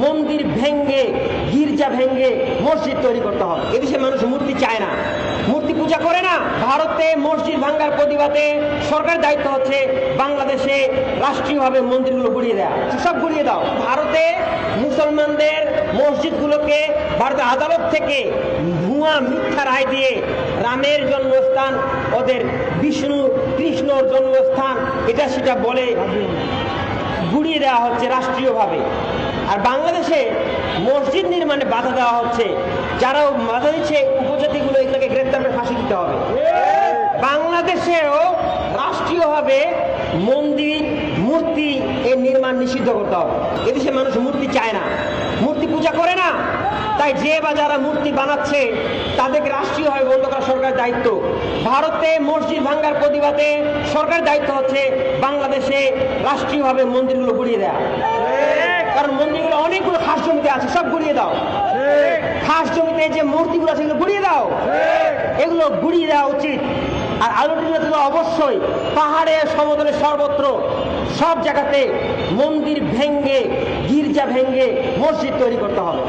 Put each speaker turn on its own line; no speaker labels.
মন্দির ভেঙ্গে, গির্জা ভেঙ্গে মসজিদ তৈরি করতে হবে। এদেশে মানুষ মূর্তি চায় না, মূর্তি পূজা করে না। ভারতে মসজিদ ভাঙ্গার প্রতিবাদে সরকার দায়িত্ব হচ্ছে বাংলাদেশে রাষ্ট্রীয়ভাবে মন্দিরগুলো গুড়িয়ে দেওয়া। সব গুড়িয়ে দাও। ভারতে মুসলমানদের মসজিদগুলোকে ভারতের আদালত থেকে ভুয়া মিথ্যা রায় দিয়ে রামের জন্মস্থান, ওদের বিষ্ণু কৃষ্ণর জন্মস্থান, এটা সেটা বলে গুড়িয়ে দেওয়া হচ্ছে রাষ্ট্রীয়ভাবে। আর বাংলাদেশে মসজিদ নির্মাণে বাধা দেওয়া হচ্ছে। যারা বাধা দিচ্ছে উপজাতিগুলো, এগুলোকে গ্রেপ্তার করে ফাঁসি দিতে হবে। বাংলাদেশেও রাষ্ট্রীয়ভাবে মন্দির, মূর্তি এর নির্মাণ নিষিদ্ধ করতে হবে। এদেশে মানুষ মূর্তি চায় না, মূর্তি পূজা করে না। তাই যে বা যারা মূর্তি বানাচ্ছে তাদেরকে রাষ্ট্রীয়ভাবে বন্ধ করা সরকারের দায়িত্ব। ভারতে মসজিদ ভাঙ্গার প্রতিবাদে সরকারের দায়িত্ব হচ্ছে বাংলাদেশে রাষ্ট্রীয়ভাবে মন্দিরগুলো গুড়িয়ে দেওয়া। কারণ মন্দিরগুলো অনেকগুলো খাস জমিতে আছে, সব গুড়িয়ে দাও। খাস জমিতে যে মূর্তিগুলো আছে এগুলো গুড়িয়ে দাও, এগুলো গুড়িয়ে দেওয়া উচিত। আর আলোচনা অবশ্যই পাহাড়ে, সমতলে, সর্বত্র সব জায়গাতে মন্দির ভেঙ্গে, গির্জা ভেঙ্গে মসজিদ তৈরি করতে হবে।